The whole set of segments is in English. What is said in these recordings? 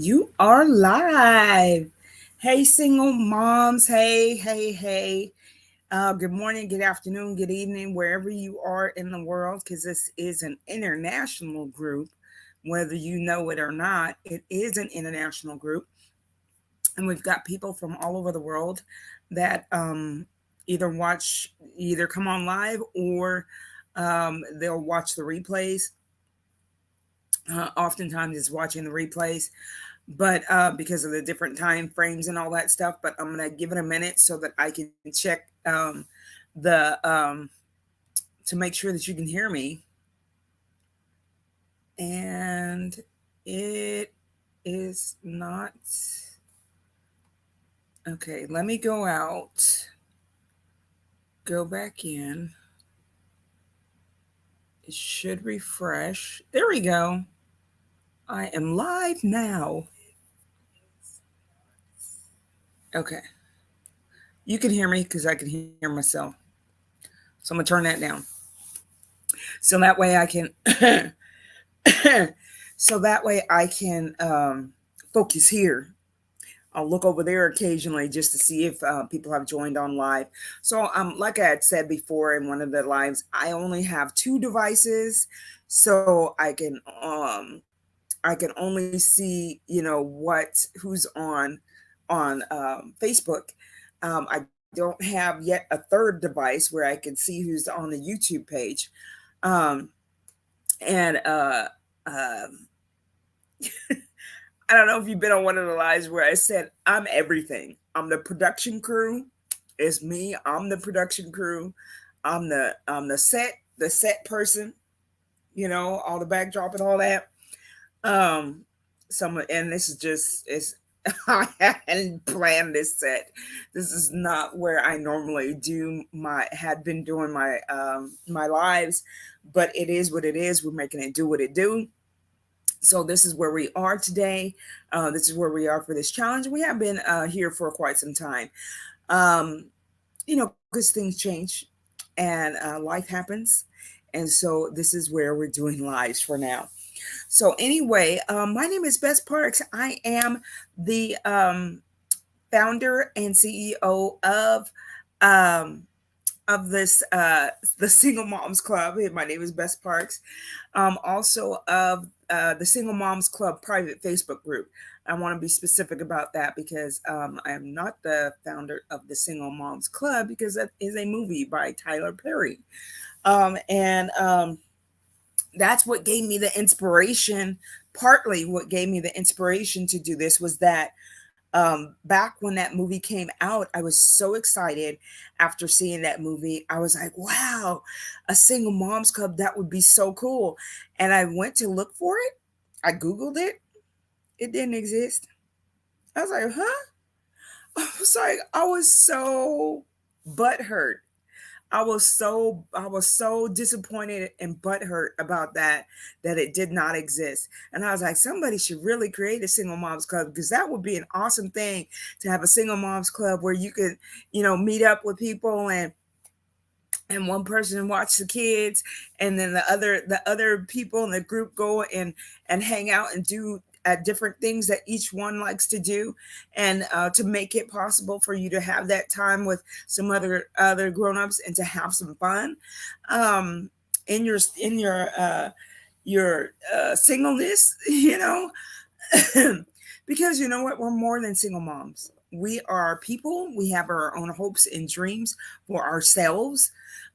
You are live. Hey, single moms. Hey, hey, hey. Good morning, good afternoon, good evening, wherever you are in the world, because this is an international group. Whether you know it or not, it is an international group. And we've got people from all over the world that either come on live or they'll watch the replays. Oftentimes, it's watching the replays but because of the different time frames and all that stuff. But I'm gonna give it a minute so that I can check the to make sure that you can hear me, and it is not okay. Let me go out, go back in. It should refresh. There we go. I am live now. Okay, you can hear me because I can hear myself. So I'm gonna turn that down so that way I can so that way I can focus here. I'll look over there occasionally just to see if people have joined on live. So, like I had said before in one of the lives, I only have two devices, so I can only see who's on Facebook. I don't have yet a third device where I can see who's on the YouTube page, um, and I don't know if you've been on one of the lives where I said I'm everything. I'm the production crew. It's me. I'm the production crew. I'm the set person. All the backdrop and all that. Um, and this is just it's. I hadn't planned this set. This is not where I normally do my had been doing my lives, but it is what it is. We're making it do what it do. So this is where we are today. This is where we are for this challenge. We have been here for quite some time. Um, because things change and life happens. And so this is where we're doing lives for now. So anyway, my name is Bess Parks. I am the founder and CEO um, of this the Single Moms Club. My name is Bess Parks. Also of the Single Moms Club private Facebook group. I want to be specific about that because I am not the founder of the Single Moms Club because that is a movie by Tyler Perry. And that's what gave me the inspiration. Partly what gave me the inspiration to do this was that back when that movie came out, I was so excited after seeing that movie. I was like, wow, a single moms club, that would be so cool. And I went to look for it. I Googled it. It didn't exist. I was like, huh? I was so butthurt. I was so disappointed and butthurt about that it did not exist. And I was like, somebody should really create a single moms club because that would be an awesome thing to have a single moms club where you could, meet up with people and one person watch the kids and then the other people in the group go and hang out and do different things that each one likes to do, and to make it possible for you to have that time with some other grown-ups and to have some fun um in your singleness, because you know what, we're more than single moms. We are people. We have our own hopes and dreams for ourselves.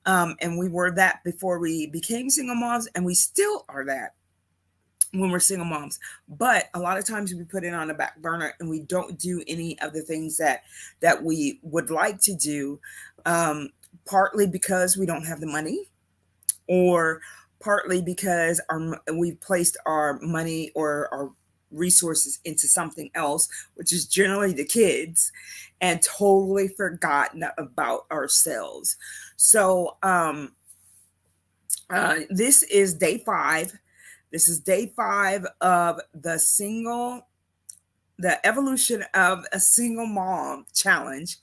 And we were that before we became single moms, and we still are that when we're single moms. But a lot of times we put it on the back burner and we don't do any of the things that we would like to do, um, partly because we don't have the money, or partly because we've placed our money or our resources into something else, which is generally the kids, and totally forgotten about ourselves. So this is day 5. This is day 5 of the evolution of a single mom challenge.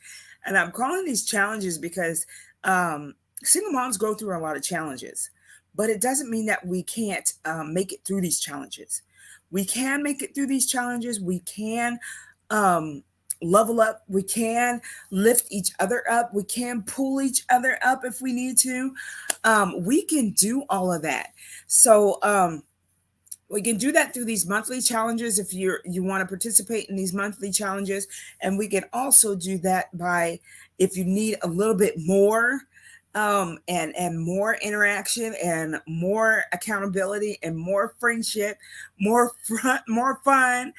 And I'm calling these challenges because single moms go through a lot of challenges, but it doesn't mean that we can't make it through these challenges. We can make it through these challenges. We can um, level up. We can lift each other up. We can pull each other up if we need to. We can do all of that. So, we can do that through these monthly challenges if you want to participate in these monthly challenges, and we can also do that by, if you need a little bit more, and more interaction and more accountability and more friendship, more fun,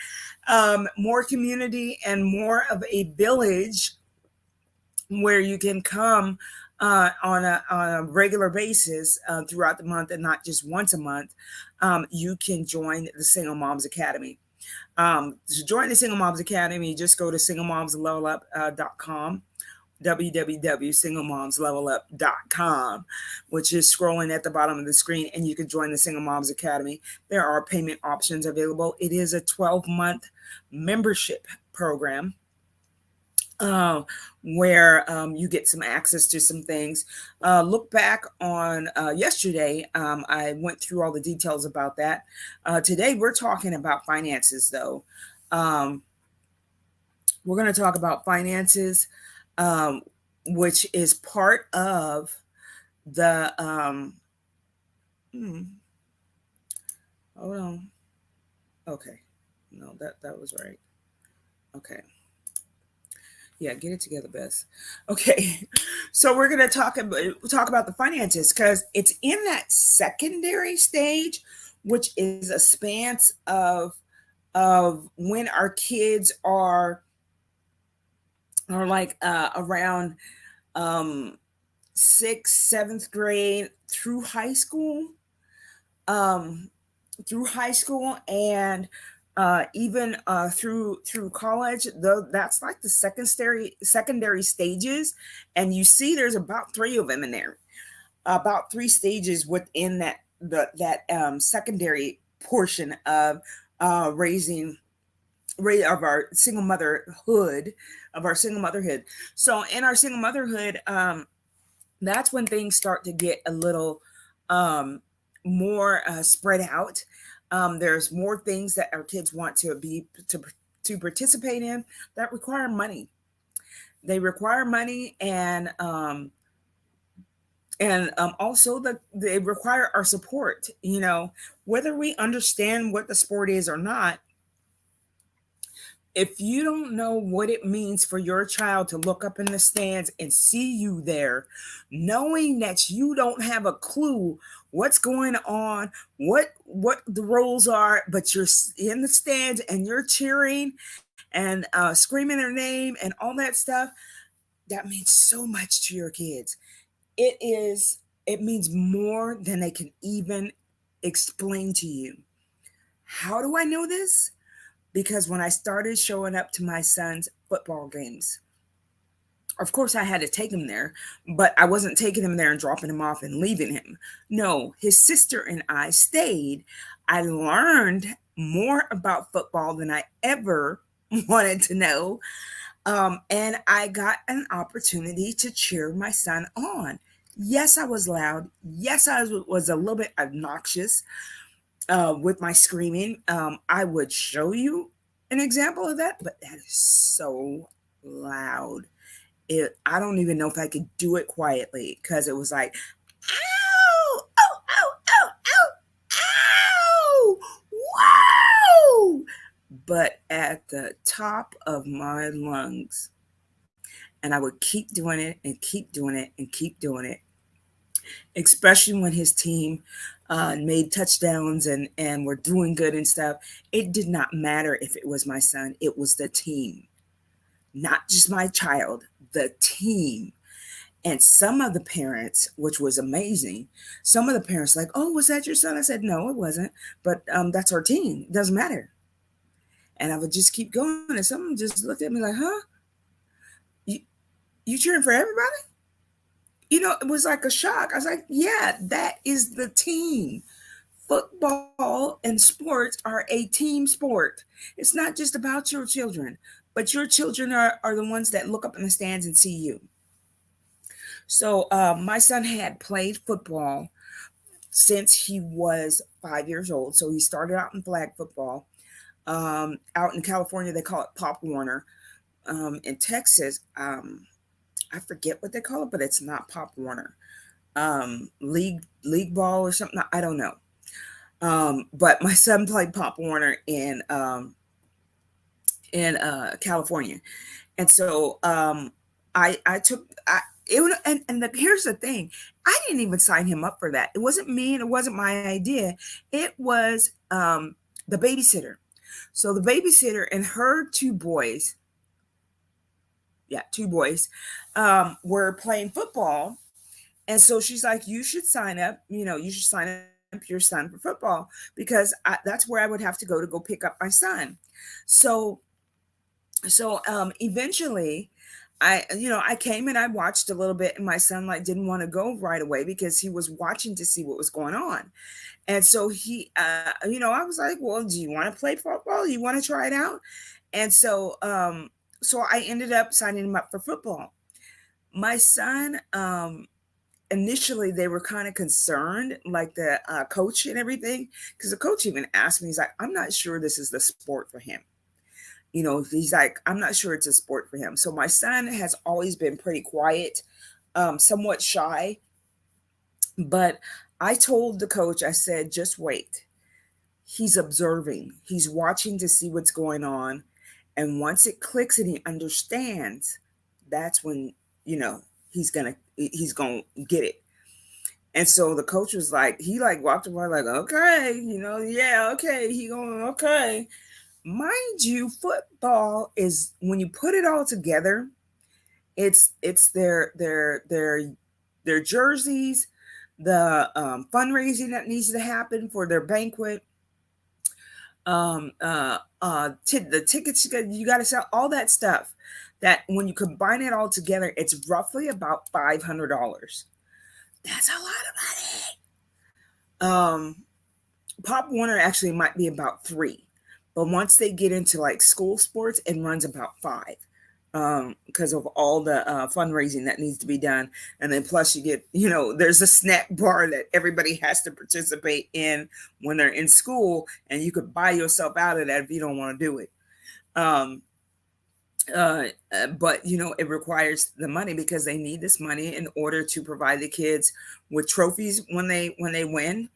more community, and more of a village where you can come on a regular basis throughout the month and not just once a month. You can join the Single Moms Academy. To join the Single Moms Academy, just go to singlemomslevelup.com, www.singlemomslevelup.com, which is scrolling at the bottom of the screen, and you can join the Single Moms Academy. There are payment options available. It is a 12-month membership program, uh, where you get some access to some things. Look back on yesterday. I went through all the details about that. Today, we're talking about finances, though. Um, we're going to talk about finances, um, which is part of the. Hmm, hold on. Okay. No, that was right. Okay. Yeah, get it together, Bess. Okay, so we're gonna talk about the finances because it's in that secondary stage, which is a span of when our kids are like around um, sixth, seventh grade um, through high school, and even through college. Though that's like the secondary stages, and you see there's about three of them in there, about three stages within that secondary portion of raising of our single motherhood. So in our single motherhood, that's when things start to get a little um, more spread out. There's more things that our kids want to participate in that require money. They require money, and also they require our support. Whether we understand what the sport is or not, if you don't know what it means for your child to look up in the stands and see you there, knowing that you don't have a clue what's going on, what the rules are, but you're in the stands and you're cheering and screaming their name and all that stuff, that means so much to your kids. It means more than they can even explain to you. How do I know this? Because when I started showing up to my son's football games, of course I had to take him there, but I wasn't taking him there and dropping him off and leaving him. No, his sister and I stayed. I learned more about football than I ever wanted to know. And I got an opportunity to cheer my son on. Yes, I was loud. Yes, I was a little bit obnoxious with my screaming. I would show you an example of that, but that is so loud. I don't even know if I could do it quietly because it was like, ow, oh, oh, oh, oh, ow, wow. But at the top of my lungs, and I would keep doing it and keep doing it and keep doing it, especially when his team made touchdowns and were doing good and stuff. It did not matter if it was my son, it was the team, not just my child, the team. And some of the parents, which was amazing, some of the parents like, oh, was that your son? I said, no, it wasn't. But that's our team. It doesn't matter. And I would just keep going. And someone just looked at me like, huh? You, you cheering for everybody? It was like a shock. I was like, yeah, that is the team. Football and sports are a team sport. It's not just about your children, but your children are the ones that look up in the stands and see you. So my son had played football since he was 5 years old. So he started out in flag football. Out in California, they call it Pop Warner. In Texas, I forget what they call it, but it's not Pop Warner. League ball or something. I don't know. But my son played Pop Warner in California, and so I took it would, here's the thing, I didn't even sign him up for that. It wasn't me, and it wasn't my idea. It was the babysitter. So the babysitter and her two boys, yeah, two boys, were playing football. And so she's like, you should sign up, you should sign up your son for football because that's where I would have to go pick up my son. So eventually I came and I watched a little bit, and my son like didn't want to go right away because he was watching to see what was going on. And so I was like, well, do you want to play football? You want to try it out? And so I ended up signing him up for football. My son, initially they were kind of concerned, like the coach and everything, because the coach even asked me, he's like, I'm not sure this is the sport for him. He's like, I'm not sure it's a sport for him. So my son has always been pretty quiet, somewhat shy. But I told the coach, I said, just wait. He's observing, he's watching to see what's going on. And once it clicks and he understands, that's when, he's gonna get it. And so the coach was like, he like walked away like, okay, yeah, okay, he going, okay. Mind you, football is, when you put it all together, it's their jerseys, the fundraising that needs to happen for their banquet, the tickets you got to sell, all that stuff. That when you combine it all together, it's roughly about $500. That's a lot of money. Pop Warner actually might be about three, but once they get into like school sports, it runs about five, because of all the fundraising that needs to be done. And then plus you get, there's a snack bar that everybody has to participate in when they're in school, and you could buy yourself out of that if you don't want to do it. Um, but it requires the money because they need this money in order to provide the kids with trophies when they win,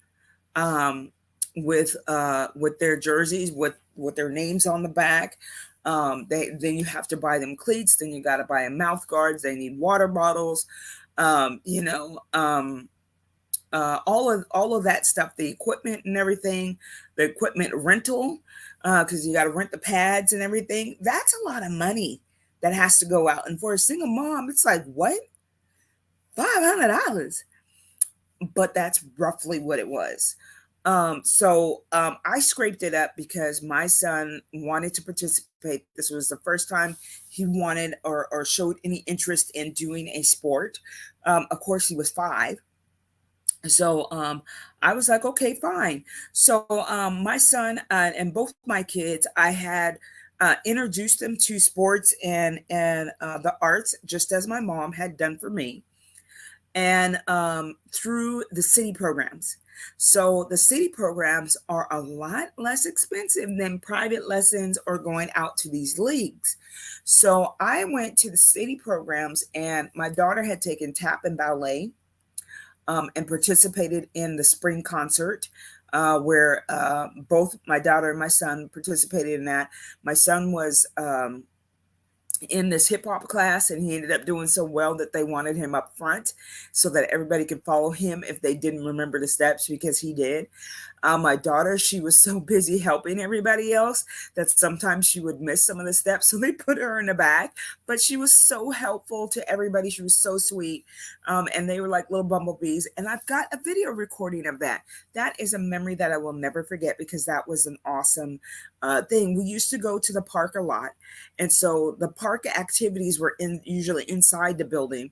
um, with their jerseys with their names on the back. Then you have to buy them cleats. Then you got to buy them mouth guards. They need water bottles. Um, you know, um, all of that stuff, the equipment and everything, the equipment rental, because you got to rent the pads and everything. That's a lot of money that has to go out. And for a single mom, it's like, what? $500? But that's roughly what it was. I scraped it up because my son wanted to participate. This was the first time he wanted or showed any interest in doing a sport. Of course, he was 5. So I was like, okay, fine. So my son and both my kids, I had introduced them to sports and the arts, just as my mom had done for me, and through the city programs. So the city programs are a lot less expensive than private lessons or going out to these leagues. So I went to the city programs, and my daughter had taken tap and ballet, and participated in the spring concert, where both my daughter and my son participated in that. My son was in this hip hop class, and he ended up doing so well that they wanted him up front so that everybody could follow him if they didn't remember the steps, because he did. My daughter, she was so busy helping everybody else that sometimes she would miss some of the steps, so they put her in the back. But she was so helpful to everybody. She was so sweet, and they were like little bumblebees. And I've got a video recording of that. That is a memory that I will never forget, because that was an awesome thing. We used to go to the park a lot, and so the park activities were usually inside the building.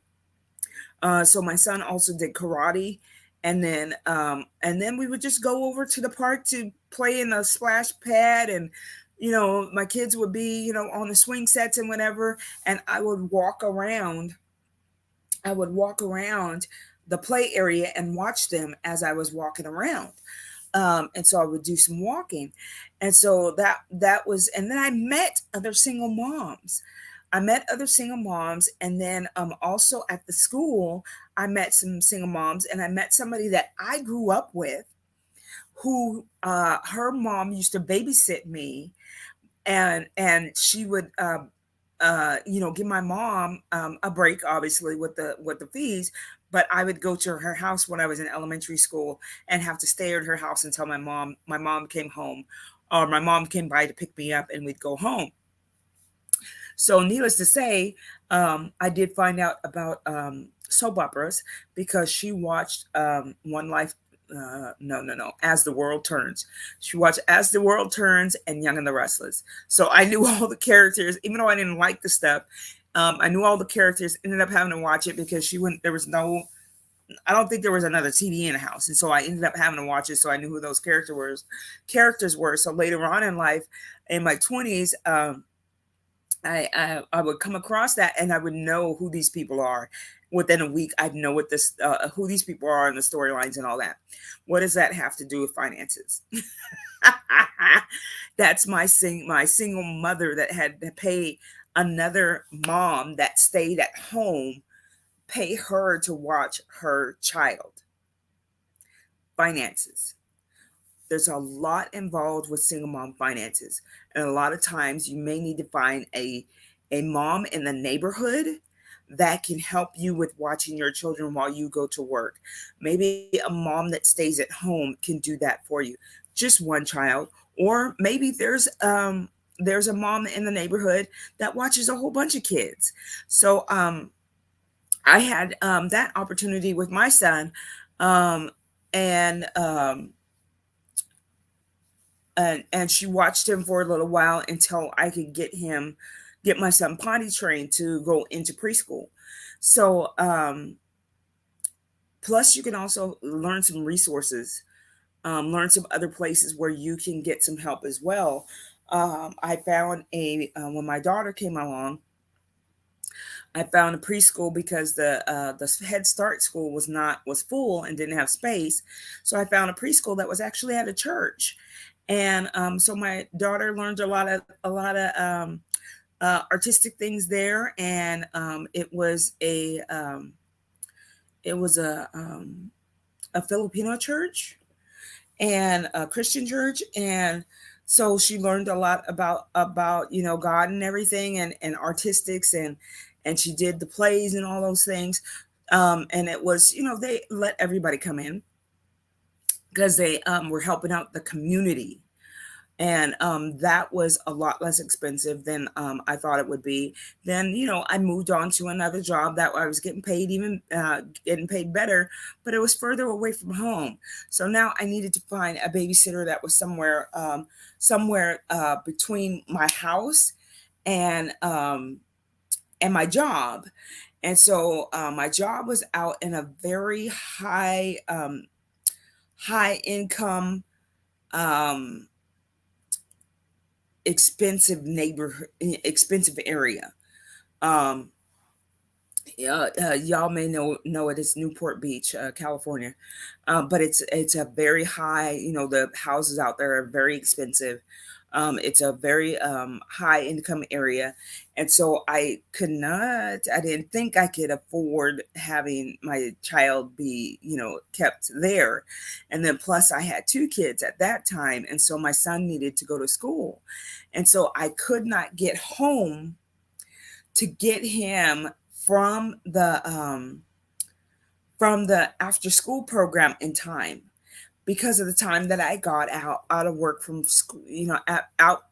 So my son also did karate, and then we would just go over to the park to play in the splash pad, and my kids would be on the swing sets and whatever, and I would walk around the play area and watch them as I was walking around. And so I would do some walking, and so that was, and then I met other single moms. I met other single moms, and then also at the school, I met some single moms, and I met somebody that I grew up with, who her mom used to babysit me, and she would give my mom a break, obviously with the fees, but I would go to her house when I was in elementary school and have to stay at her house until my mom came home, or my mom came by to pick me up, and we'd go home. So, needless to say, I did find out about soap operas because she watched One Life. No, As the World Turns. She watched As the World Turns and Young and the Restless. So I knew all the characters, even though I didn't like the stuff. I knew all the characters. Ended up having to watch it because she wouldn't. There was no. I don't think there was another TV in the house, and so I ended up having to watch it. So I knew who those characters were. So later on in life, in my 20s, I would come across that, and I would know who these people are. Within a week, I'd know what this who these people are and the storylines and all that. What does that have to do with finances? That's my single mother that had to pay another mom that stayed at home, pay her to watch her child. Finances. There's a lot involved with single mom finances, and a lot of times you may need to find a mom in the neighborhood that can help you with watching your children while you go to work. Maybe a mom that stays at home can do that for you, just one child. Or maybe there's a mom in the neighborhood that watches a whole bunch of kids. So I had that opportunity with my son, um, and and she watched him for a little while until I could get my son potty trained to go into preschool. So plus you can also learn some resources, learn some other places where you can get some help as well. I found a when my daughter came along, I found a preschool because the Head Start school was full and didn't have space. So I found a preschool that was actually at a church, and so my daughter learned a lot of artistic things there, and it was a Filipino church and a Christian church, and so she learned a lot about God and everything, and artistics, and she did the plays and all those things. And it was, they let everybody come in because they were helping out the community, and that was a lot less expensive than I thought it would be. Then I moved on to another job that I was getting paid better, but it was further away from home. So now I needed to find a babysitter that was somewhere between my house and um, and my job. And so my job was out in a very high income, um, expensive neighborhood, expensive area. Um, yeah, y'all may know it as Newport Beach, California, but it's a very high. The houses out there are very expensive. It's a very high income area, and so I didn't think I could afford having my child be kept there, and then plus I had two kids at that time, and so my son needed to go to school, and so I could not get home to get him from the after school program in time because of the time that I got out of work from school, out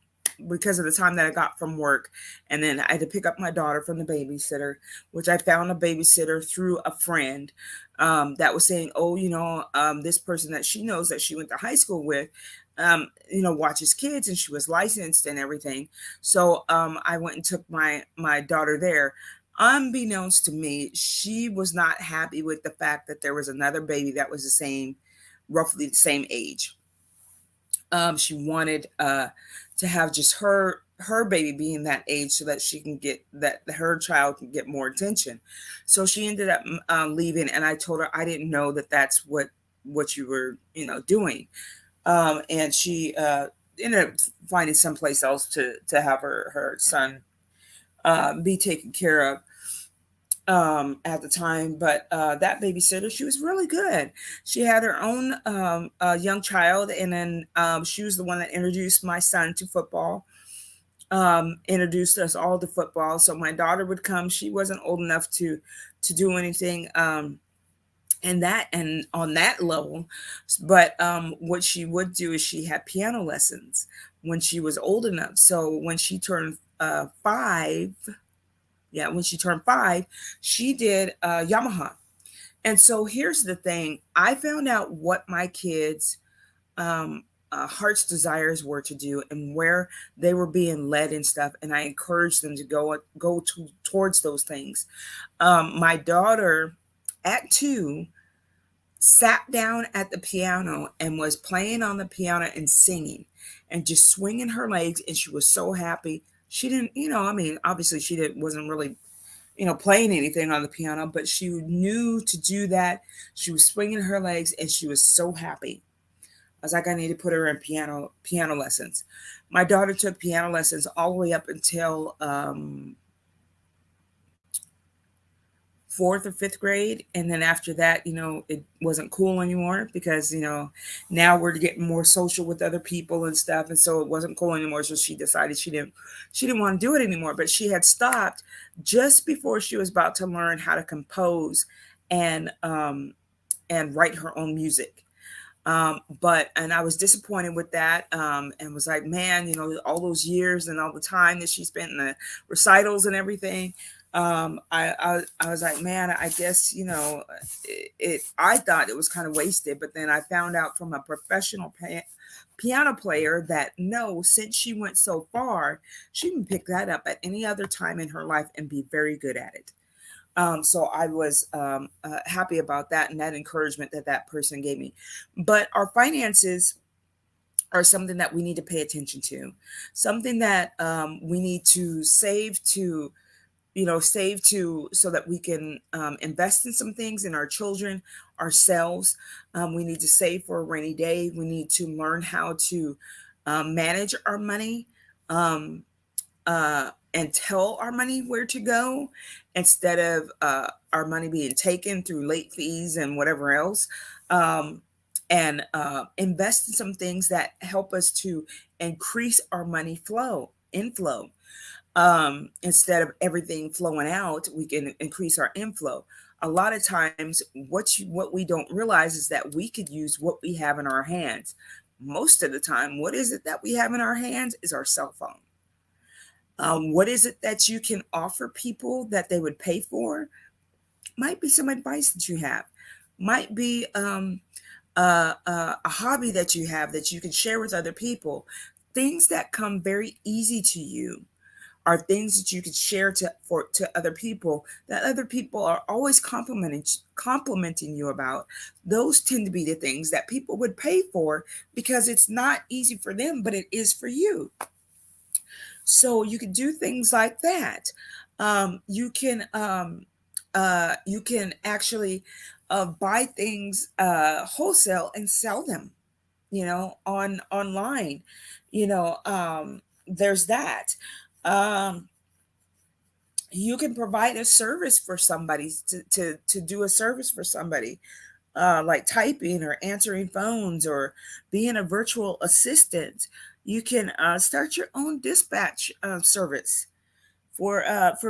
because of the time that I got from work. And then I had to pick up my daughter from the babysitter, which I found a babysitter through a friend that was saying, oh, this person that she knows that she went to high school with, watches kids, and she was licensed and everything. So I went and took my daughter there. Unbeknownst to me, she was not happy with the fact that there was another baby that was roughly the same age. She wanted to have just her baby being that age so that she can get that her child can get more attention. So she ended up leaving, and I told her I didn't know that that's what you were, doing. And she ended up finding someplace else to have her son be taken care of at the time. But that babysitter, she was really good. She had her own young child, and then she was the one that introduced my son to football, introduced us all to football. So my daughter would come. She wasn't old enough to do anything and that and on that level, but what she would do is she had piano lessons when she was old enough. So when she turned 5, yeah, when she turned 5, she did Yamaha. And so here's the thing: I found out what my kids' heart's desires were to do and where they were being led and stuff, and I encouraged them to towards those things. My daughter, at 2, sat down at the piano and was playing on the piano and singing and just swinging her legs, and she was so happy. She didn't, I mean, obviously she didn't wasn't really, playing anything on the piano, but she knew to do that. She was swinging her legs and she was so happy. I was like, I need to put her in piano lessons. My daughter took piano lessons all the way up until 4th or 5th grade, and then after that, it wasn't cool anymore because now we're getting more social with other people and stuff, and so it wasn't cool anymore. So she decided she didn't want to do it anymore. But she had stopped just before she was about to learn how to compose and write her own music. But I was disappointed with that, and was like, man, all those years and all the time that she spent in the recitals and everything. I was like, man, I guess, I thought it was kind of wasted, but then I found out from a professional piano player that no, since she went so far, she can pick that up at any other time in her life and be very good at it. So I was happy about that and that encouragement that that person gave me. But our finances are something that we need to pay attention to, something that we need to save to so that we can invest in some things in our children, ourselves. We need to save for a rainy day. We need to learn how to manage our money. And tell our money where to go instead of our money being taken through late fees and whatever else. And invest in some things that help us to increase our money inflow. Instead of everything flowing out, we can increase our inflow. A lot of times, what we don't realize is that we could use what we have in our hands. Most of the time, what is it that we have in our hands is our cell phone. What is it that you can offer people that they would pay for? Might be some advice that you have, might be a hobby that you have that you can share with other people. Things that come very easy to you are things that you could share to other people that other people are always complimenting you about. Those tend to be the things that people would pay for because it's not easy for them, but it is for you. So you can do things like that. You can actually buy things wholesale and sell them, online. There's that. Um, you can provide a service for somebody to do a service for somebody, like typing or answering phones or being a virtual assistant. You can start your own dispatch service for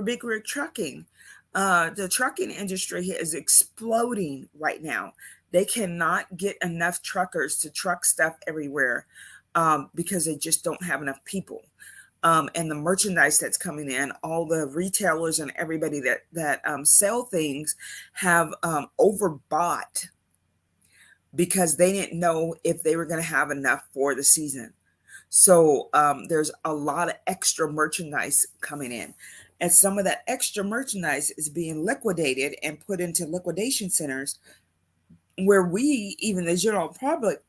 Big Rig Trucking. The trucking industry is exploding right now. They cannot get enough truckers to truck stuff everywhere because they just don't have enough people. And the merchandise that's coming in, all the retailers and everybody that sell things have overbought because they didn't know if they were going to have enough for the season. So there's a lot of extra merchandise coming in. And some of that extra merchandise is being liquidated and put into liquidation centers where we, even the general public,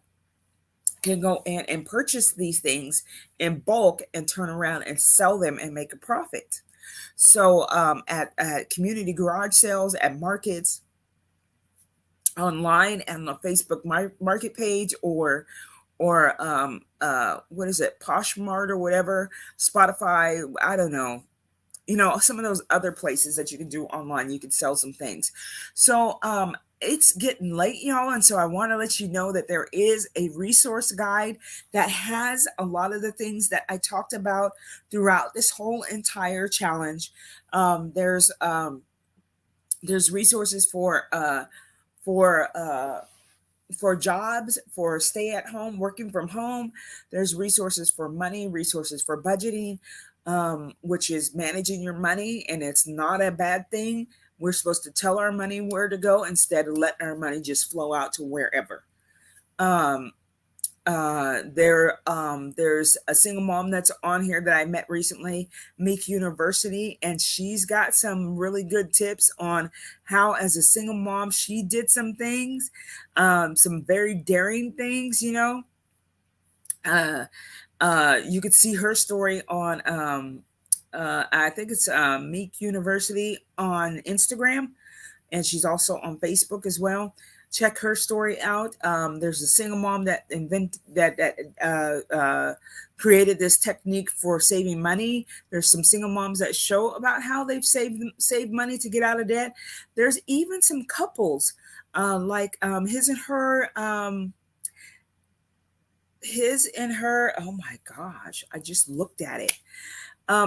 can go in and purchase these things in bulk and turn around and sell them and make a profit. So at community garage sales, at markets, online, and the Facebook market page, or what is it, Poshmark or whatever, Spotify, I don't know, some of those other places that you can do online, you can sell some things. So it's getting late, y'all, and so I want to let you know that there is a resource guide that has a lot of the things that I talked about throughout this whole entire challenge. There's resources for for jobs, for stay at home, working from home. There's resources for money, resources for budgeting, which is managing your money, and it's not a bad thing. We're supposed to tell our money where to go instead of letting our money just flow out to wherever. Um, there's a single mom that's on here that I met recently, Meek University, and she's got some really good tips on how, as a single mom, she did some things, some very daring things. Uh, you could see her story on, I think it's Meek University on Instagram, and she's also on Facebook as well. Check her story out. There's a single mom that created this technique for saving money. There's some single moms that show about how they've saved money to get out of debt. There's even some couples, like his and her. His and her. Oh my gosh! I just looked at it.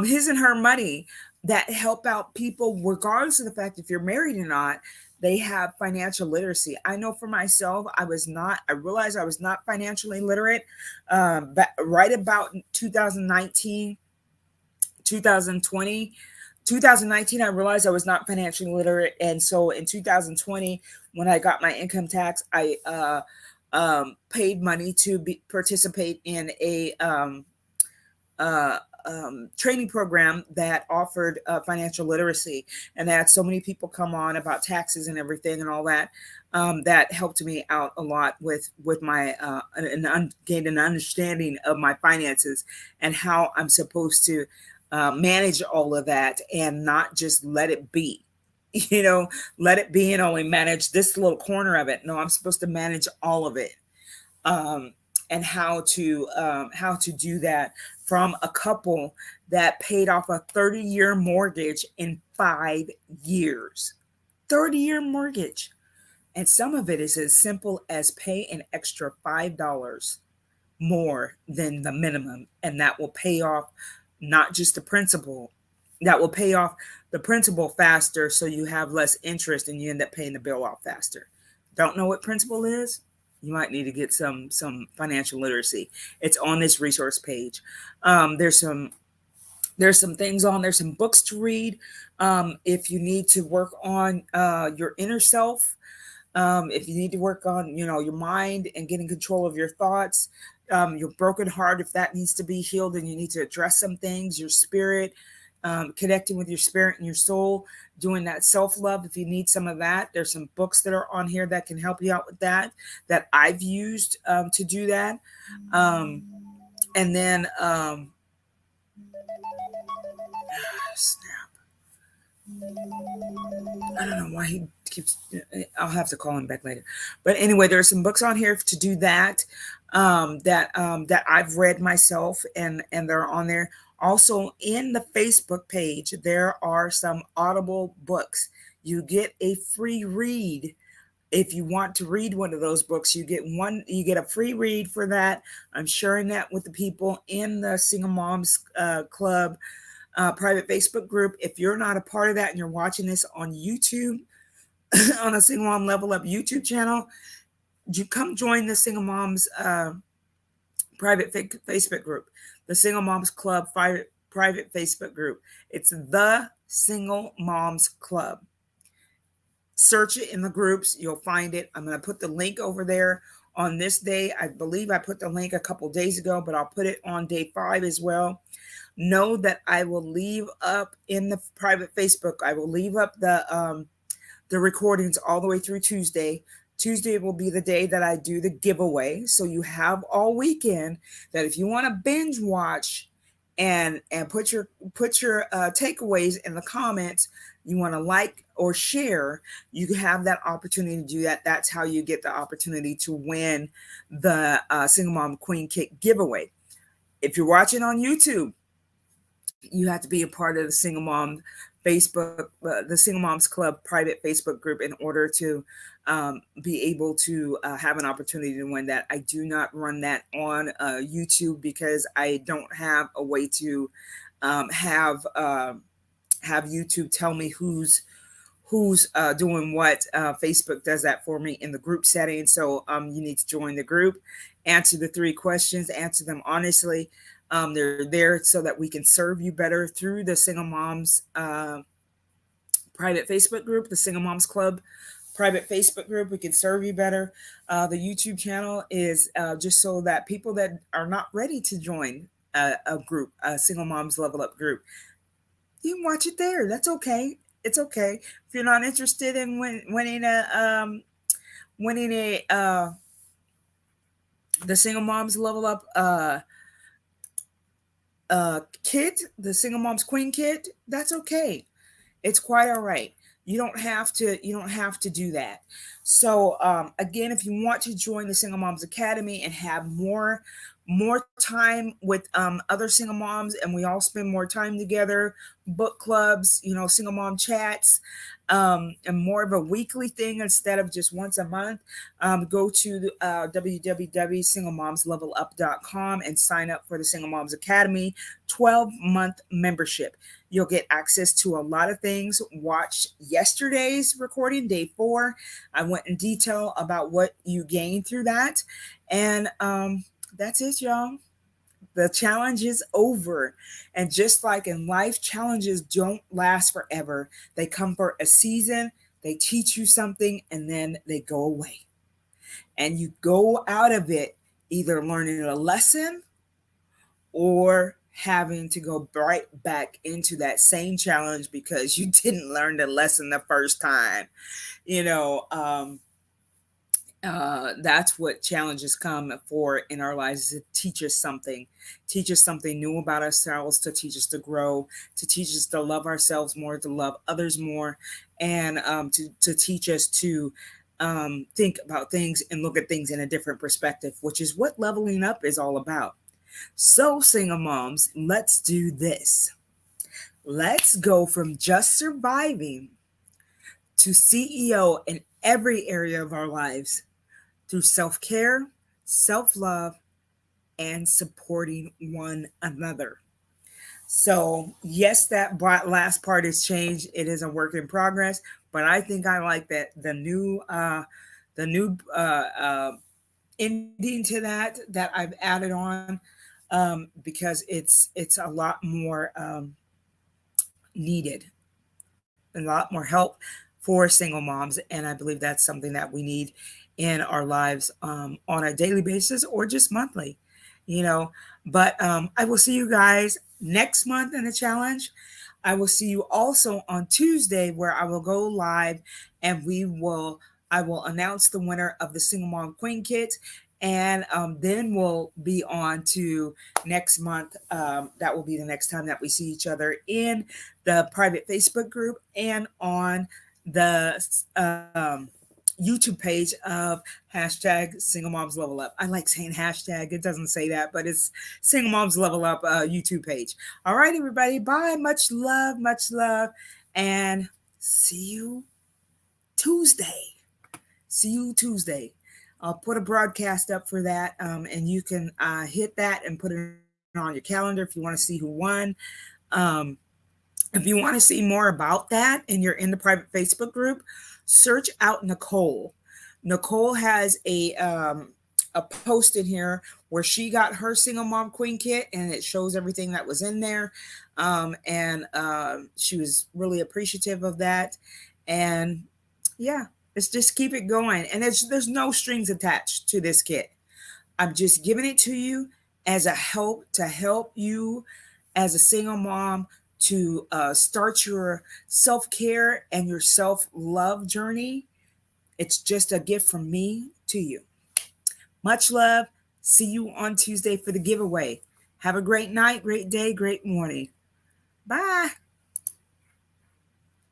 His and her money, that help out people regardless of the fact if you're married or not. They have financial literacy. I know for myself, I realized I was not financially literate, but right about 2019, 2020, 2019, I realized I was not financially literate. And so in 2020, when I got my income tax, I paid money to participate in a training program that offered financial literacy, and they had so many people come on about taxes and everything and all that. That helped me out a lot with my gained an understanding of my finances and how I'm supposed to manage all of that and not just let it be. Let it be and only manage this little corner of it. No, I'm supposed to manage all of it. Um, and how to do that from a couple that paid off a 30-year mortgage in 5 years. 30-year mortgage. And some of it is as simple as pay an extra $5 more than the minimum, and that will pay off not just the principal, that will pay off the principal faster, so you have less interest and you end up paying the bill off faster. Don't know what principal is? You might need to get some financial literacy. It's on this resource page. There's some things on there's some books to read, if you need to work on your inner self, if you need to work on your mind and getting control of your thoughts, your broken heart, if that needs to be healed and you need to address some things, your spirit, connecting with your spirit and your soul, doing that self-love. If you need some of that, there's some books that are on here that can help you out with that I've used to do that. And then snap. I don't know why he keeps. I'll have to call him back later. But anyway, there are some books on here to do that. That I've read myself, and they're on there. Also, in the Facebook page, there are some Audible books. You get a free read. If you want to read one of those books, you get a free read for that. I'm sharing that with the people in the Single Moms Club private Facebook group. If you're not a part of that and you're watching this on YouTube, on a Single Mom Level Up YouTube channel, you come join the Single Moms private Facebook group, the Single Moms Club private Facebook group. It's the Single Moms Club. Search it in the groups. You'll find it. I'm going to put the link over there on this day. I believe I put the link a couple days ago, but I'll put it on day 5 as well. Know that I will leave up in the private Facebook, I will leave up the recordings all the way through Tuesday. Tuesday will be the day that I do the giveaway. So you have all weekend that if you want to binge watch and put your takeaways in the comments, you want to like or share, you have that opportunity to do that. That's how you get the opportunity to win the Single Mom Queen Kit giveaway. If you're watching on YouTube, you have to be a part of the Single Mom Facebook, the Single Moms Club private Facebook group in order to be able to have an opportunity to win that. I do not run that on YouTube because I don't have a way to um, have uh, have YouTube tell me who's doing what. Facebook does that for me in the group setting. So you need to join the group, answer the 3 questions, answer them honestly. They're there so that we can serve you better through the Single Moms private Facebook group, the Single Moms Club private Facebook group. We can serve you better. The YouTube channel is just so that people that are not ready to join a group, a Single Moms Level Up group, you can watch it there. That's okay. It's okay. If you're not interested in winning a the Single Moms Level Up kit, the Single Moms Queen kit, that's okay. It's quite all right. You don't have to do that. So again, if you want to join the Single Moms Academy and have more time with other single moms, and we all spend more time together, book clubs, single mom chats, and more of a weekly thing instead of just once a month, go to www.singlemomslevelup.com and sign up for the Single Moms Academy 12-month membership. You'll get access to a lot of things. Watch yesterday's recording, day 4. I went in detail about what you gain through that. And that's it, y'all. The challenge is over. And just like in life, challenges don't last forever. They come for a season, they teach you something, and then they go away. And you go out of it either learning a lesson or having to go right back into that same challenge because you didn't learn the lesson the first time. You know, that's what challenges come for in our lives, is to teach us something new about ourselves, to teach us to grow, to teach us to love ourselves more, to love others more, and to teach us to think about things and look at things in a different perspective, which is what leveling up is all about. So, single moms, let's do this. Let's go from just surviving to CEO in every area of our lives through self care, self love, and supporting one another. So, yes, that last part has changed. It is a work in progress, but I think I like that the new ending to that I've added on, because it's a lot more needed, a lot more help for single moms, and I believe that's something that we need in our lives on a daily basis or just monthly, you know. But I will see you guys next month in the challenge. I will see you also on Tuesday where I will go live and I will announce the winner of the Single Mom Queen Kit. And then we'll be on to next month. That will be the next time that we see each other in the private Facebook group and on the YouTube page of hashtag Single Moms Level Up. I like saying hashtag. It doesn't say that, but it's Single Moms Level Up YouTube page. All right, everybody. Bye. Much love, and see you Tuesday. See you Tuesday. I'll put a broadcast up for that, and you can hit that and put it on your calendar if you want to see who won. Um, if you want to see more about that and you're in the private Facebook group, search out Nicole. Nicole has a post in here where she got her Single Mom Queen Kit, and it shows everything that was in there. And she was really appreciative of that. And yeah, let's just keep it going. And there's no strings attached to this kit. I'm just giving it to you as a help to help you as a single mom to start your self care and your self love journey It's just a gift from me to you. Much love. See you on Tuesday for the giveaway. Have a great night, great day, great morning. Bye.